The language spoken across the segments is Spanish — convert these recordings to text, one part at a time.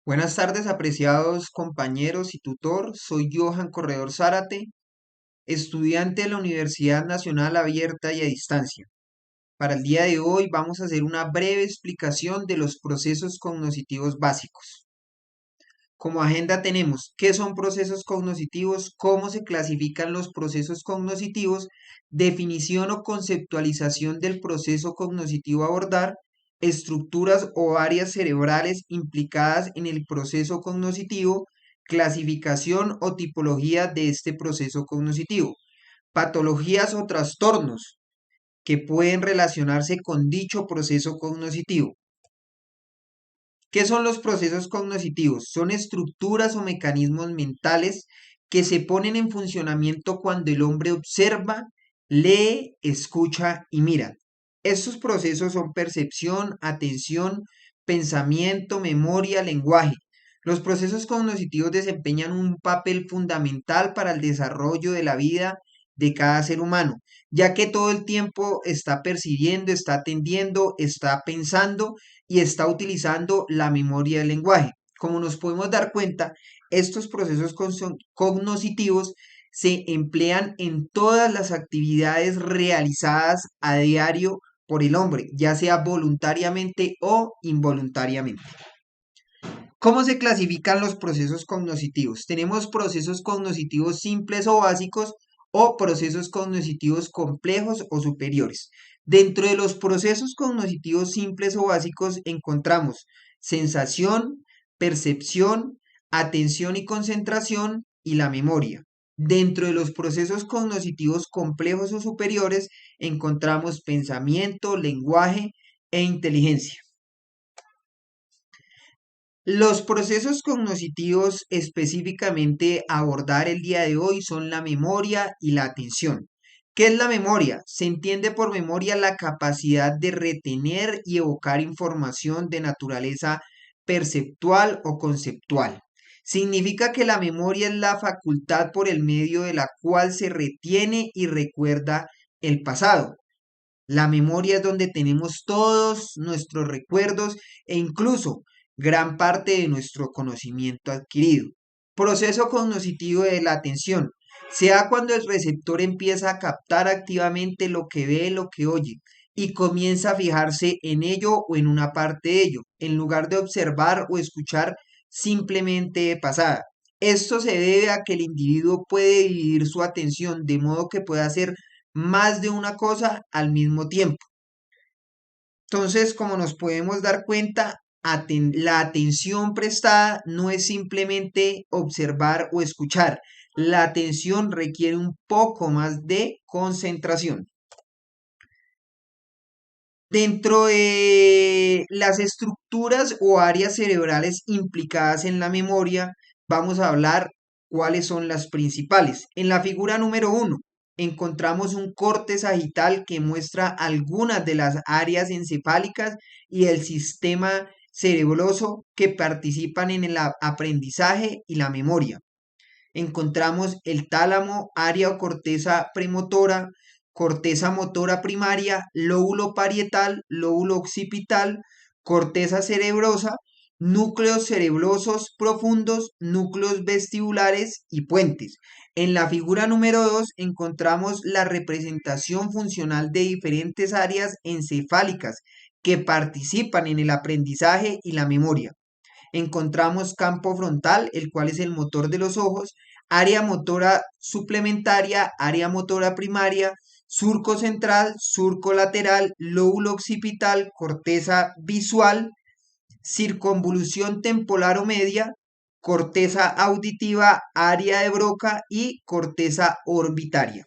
Buenas tardes, apreciados compañeros y tutor. Soy Johan Corredor Zárate, estudiante de la Universidad Nacional Abierta y a Distancia. Para el día de hoy vamos a hacer una breve explicación de los procesos cognitivos básicos. Como agenda tenemos qué son procesos cognitivos, cómo se clasifican los procesos cognitivos, definición o conceptualización del proceso cognitivo a abordar, estructuras o áreas cerebrales implicadas en el proceso cognitivo, clasificación o tipología de este proceso cognitivo, patologías o trastornos que pueden relacionarse con dicho proceso cognitivo. ¿Qué son los procesos cognitivos? Son estructuras o mecanismos mentales que se ponen en funcionamiento cuando el hombre observa, lee, escucha y mira. Estos procesos son percepción, atención, pensamiento, memoria, lenguaje. Los procesos cognitivos desempeñan un papel fundamental para el desarrollo de la vida de cada ser humano, ya que todo el tiempo está percibiendo, está atendiendo, está pensando y está utilizando la memoria del lenguaje. Como nos podemos dar cuenta, estos procesos cognitivos se emplean en todas las actividades realizadas a diario por el hombre, ya sea voluntariamente o involuntariamente. ¿Cómo se clasifican los procesos cognitivos? Tenemos procesos cognitivos simples o básicos o procesos cognitivos complejos o superiores. Dentro de los procesos cognitivos simples o básicos encontramos sensación, percepción, atención y concentración y la memoria. Dentro de los procesos cognitivos complejos o superiores encontramos pensamiento, lenguaje e inteligencia. Los procesos cognitivos específicamente a abordar el día de hoy son la memoria y la atención. ¿Qué es la memoria? Se entiende por memoria la capacidad de retener y evocar información de naturaleza perceptual o conceptual. Significa que la memoria es la facultad por el medio de la cual se retiene y recuerda el pasado. La memoria es donde tenemos todos nuestros recuerdos e incluso gran parte de nuestro conocimiento adquirido. Proceso cognitivo de la atención. Se da cuando el receptor empieza a captar activamente lo que ve, lo que oye, y comienza a fijarse en ello o en una parte de ello, en lugar de observar o escuchar simplemente de pasada. Esto se debe a que el individuo puede dividir su atención de modo que pueda hacer más de una cosa al mismo tiempo. Entonces, como nos podemos dar cuenta, la atención prestada no es simplemente observar o escuchar. La atención requiere un poco más de concentración. Dentro de las estructuras o áreas cerebrales implicadas en la memoria, vamos a hablar cuáles son las principales. En la figura número 1 encontramos un corte sagital que muestra algunas de las áreas encefálicas y el sistema cerebroso que participan en el aprendizaje y la memoria. Encontramos el tálamo, área o corteza premotora, corteza motora primaria, lóbulo parietal, lóbulo occipital, corteza cerebrosa, núcleos cerebrosos profundos, núcleos vestibulares y puentes. En la figura número 2 encontramos la representación funcional de diferentes áreas encefálicas que participan en el aprendizaje y la memoria. Encontramos campo frontal, el cual es el motor de los ojos, área motora suplementaria, área motora primaria, surco central, surco lateral, lóbulo occipital, corteza visual, circunvolución temporal o media, corteza auditiva, área de Broca y corteza orbitaria.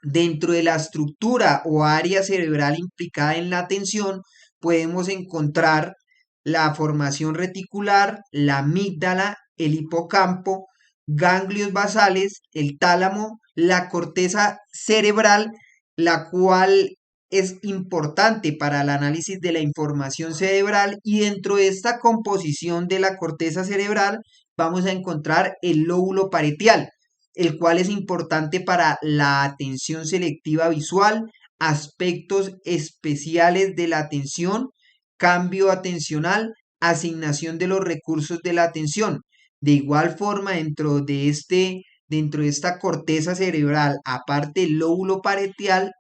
Dentro de la estructura o área cerebral implicada en la atención, podemos encontrar la formación reticular, la amígdala, el hipocampo, ganglios basales, el tálamo, la corteza cerebral, la cual es importante para el análisis de la información cerebral, y dentro de esta composición de la corteza cerebral vamos a encontrar el lóbulo parietal, el cual es importante para la atención selectiva visual, aspectos especiales de la atención, cambio atencional, asignación de los recursos de la atención. De igual forma, dentro de esta corteza cerebral, aparte del lóbulo parietal,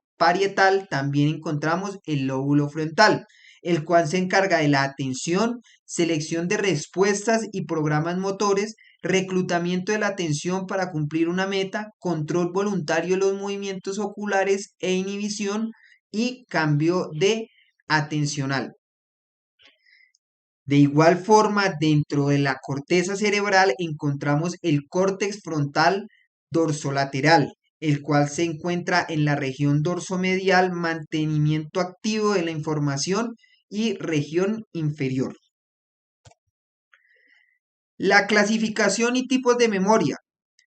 también encontramos el lóbulo frontal, el cual se encarga de la atención, selección de respuestas y programas motores, reclutamiento de la atención para cumplir una meta, control voluntario de los movimientos oculares e inhibición y cambio de atencional. De igual forma, dentro de la corteza cerebral encontramos el córtex frontal dorsolateral, el cual se encuentra en la región dorsomedial, mantenimiento activo de la información y región inferior. La clasificación y tipos de memoria.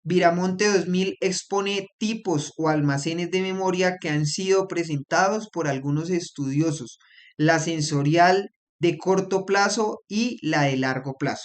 Viramonte 2000 expone tipos o almacenes de memoria que han sido presentados por algunos estudiosos, la sensorial de corto plazo y la de largo plazo.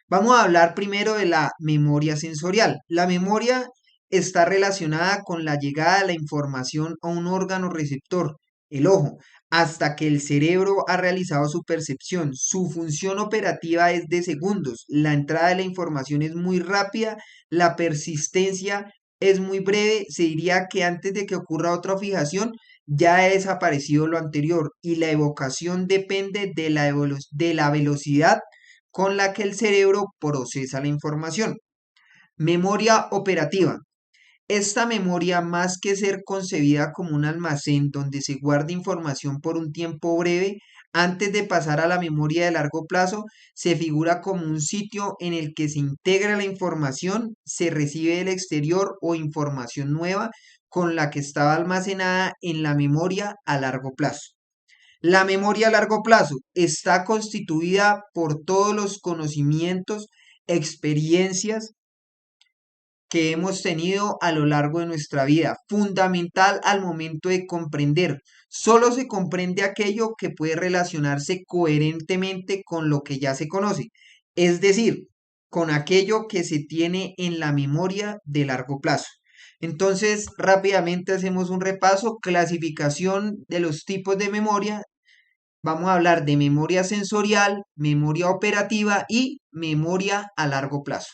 Vamos a hablar primero de la memoria sensorial. La memoria está relacionada con la llegada de la información a un órgano receptor, el ojo, hasta que el cerebro ha realizado su percepción. Su función operativa es de segundos. La entrada de la información es muy rápida, la persistencia es muy breve. Se diría que antes de que ocurra otra fijación, ya ha desaparecido lo anterior y la evocación depende de la velocidad con la que el cerebro procesa la información. Memoria operativa. Esta memoria, más que ser concebida como un almacén donde se guarda información por un tiempo breve, antes de pasar a la memoria de largo plazo, se figura como un sitio en el que se integra la información, se recibe del exterior o información nueva con la que estaba almacenada en la memoria a largo plazo. La memoria a largo plazo está constituida por todos los conocimientos, experiencias, que hemos tenido a lo largo de nuestra vida, fundamental al momento de comprender. Solo se comprende aquello que puede relacionarse coherentemente con lo que ya se conoce, es decir, con aquello que se tiene en la memoria de largo plazo. Entonces, rápidamente hacemos un repaso, clasificación de los tipos de memoria. Vamos a hablar de memoria sensorial, memoria operativa y memoria a largo plazo.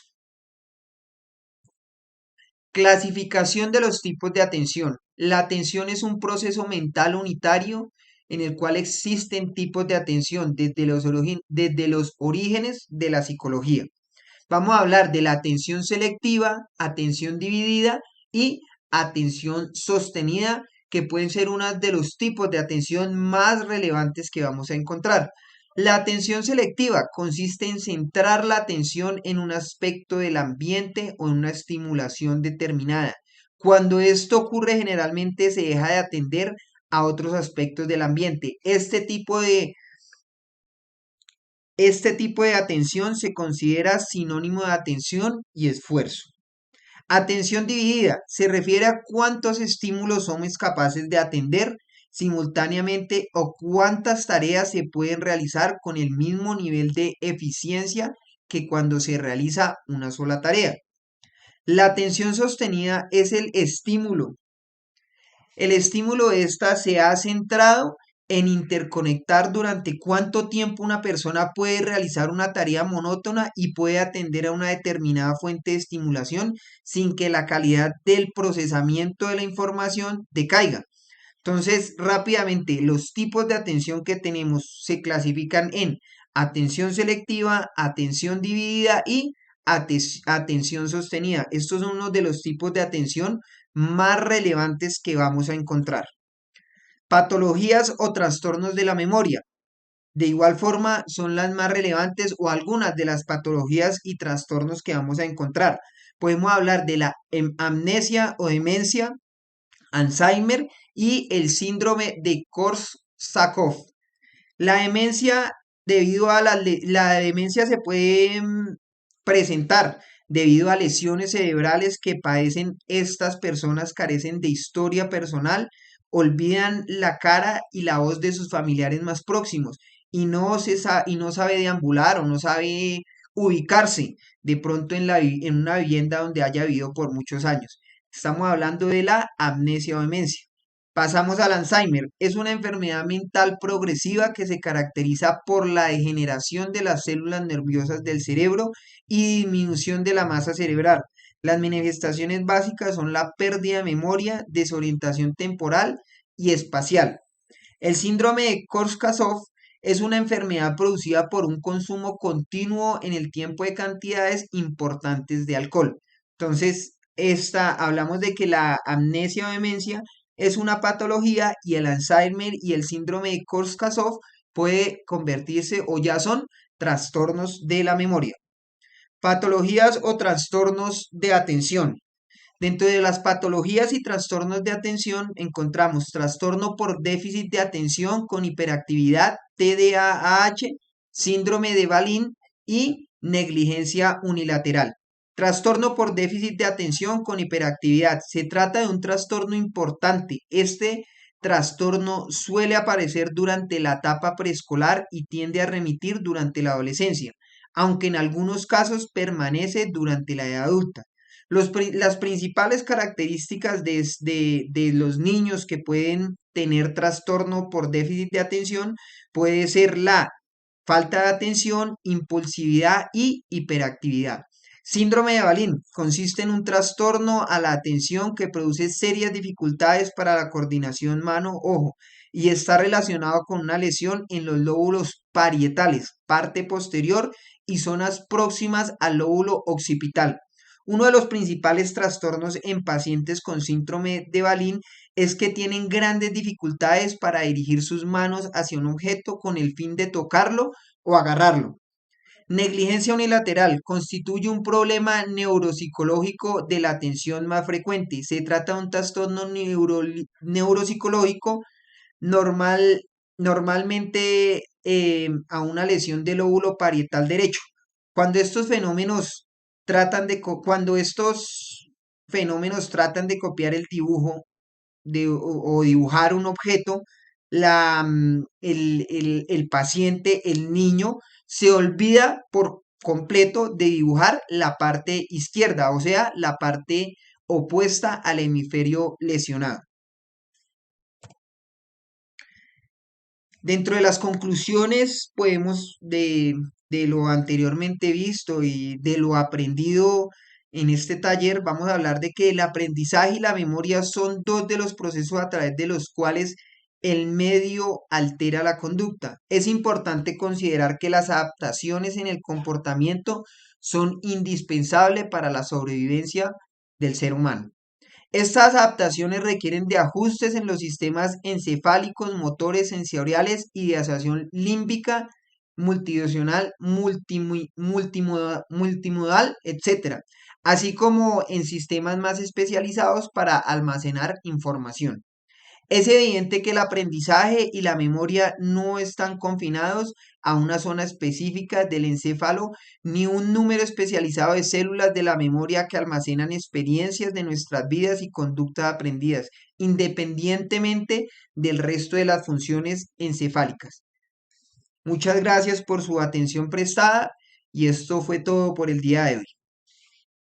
Clasificación de los tipos de atención. La atención es un proceso mental unitario en el cual existen tipos de atención desde los orígenes de la psicología. Vamos a hablar de la atención selectiva, atención dividida y atención sostenida, que pueden ser uno de los tipos de atención más relevantes que vamos a encontrar. La atención selectiva consiste en centrar la atención en un aspecto del ambiente o en una estimulación determinada. Cuando esto ocurre, generalmente se deja de atender a otros aspectos del ambiente. Este tipo de atención se considera sinónimo de atención y esfuerzo. Atención dividida se refiere a cuántos estímulos somos capaces de atender simultáneamente o cuántas tareas se pueden realizar con el mismo nivel de eficiencia que cuando se realiza una sola tarea. La atención sostenida es el estímulo. El estímulo de esta se ha centrado en interconectar durante cuánto tiempo una persona puede realizar una tarea monótona y puede atender a una determinada fuente de estimulación sin que la calidad del procesamiento de la información decaiga. Entonces, rápidamente, los tipos de atención que tenemos se clasifican en atención selectiva, atención dividida y atención sostenida. Estos son uno de los tipos de atención más relevantes que vamos a encontrar. Patologías o trastornos de la memoria. De igual forma, son las más relevantes o algunas de las patologías y trastornos que vamos a encontrar. Podemos hablar de la amnesia o demencia, Alzheimer y el síndrome de Korsakoff. La demencia, la demencia se puede presentar debido a lesiones cerebrales que padecen estas personas, carecen de historia personal, olvidan la cara y la voz de sus familiares más próximos y no sabe deambular o no sabe ubicarse de pronto en una vivienda donde haya vivido por muchos años. Estamos hablando de la amnesia o demencia. Pasamos al Alzheimer. Es una enfermedad mental progresiva que se caracteriza por la degeneración de las células nerviosas del cerebro y disminución de la masa cerebral. Las manifestaciones básicas son la pérdida de memoria, desorientación temporal y espacial. El síndrome de Korsakoff es una enfermedad producida por un consumo continuo en el tiempo de cantidades importantes de alcohol. Entonces, hablamos de que la amnesia o demencia es una patología y el Alzheimer y el síndrome de Korsakoff puede convertirse o ya son trastornos de la memoria. Patologías o trastornos de atención. Dentro de las patologías y trastornos de atención encontramos trastorno por déficit de atención con hiperactividad, TDAH, síndrome de Balin y negligencia unilateral. Trastorno por déficit de atención con hiperactividad. Se trata de un trastorno importante. Este trastorno suele aparecer durante la etapa preescolar y tiende a remitir durante la adolescencia, aunque en algunos casos permanece durante la edad adulta. Las principales características de los niños que pueden tener trastorno por déficit de atención puede ser la falta de atención, impulsividad y hiperactividad. Síndrome de Balin consiste en un trastorno a la atención que produce serias dificultades para la coordinación mano-ojo y está relacionado con una lesión en los lóbulos parietales, parte posterior y zonas próximas al lóbulo occipital. Uno de los principales trastornos en pacientes con síndrome de Balin es que tienen grandes dificultades para dirigir sus manos hacia un objeto con el fin de tocarlo o agarrarlo. Negligencia unilateral constituye un problema neuropsicológico de la atención más frecuente. Se trata de un trastorno neuropsicológico normal, normalmente a una lesión del lóbulo parietal derecho. Cuando estos fenómenos cuando estos fenómenos tratan de copiar el dibujo o dibujar un objeto, el paciente, el niño, se olvida por completo de dibujar la parte izquierda, o sea, la parte opuesta al hemisferio lesionado. Dentro de las conclusiones, podemos de lo anteriormente visto y de lo aprendido en este taller, vamos a hablar de que el aprendizaje y la memoria son dos de los procesos a través de los cuales el medio altera la conducta. Es importante considerar que las adaptaciones en el comportamiento son indispensables para la sobrevivencia del ser humano. Estas adaptaciones requieren de ajustes en los sistemas encefálicos, motores, sensoriales y de asociación límbica, multidimensional, multimodal, etc., así como en sistemas más especializados para almacenar información. Es evidente que el aprendizaje y la memoria no están confinados a una zona específica del encéfalo ni un número especializado de células de la memoria que almacenan experiencias de nuestras vidas y conductas aprendidas, independientemente del resto de las funciones encefálicas. Muchas gracias por su atención prestada y esto fue todo por el día de hoy.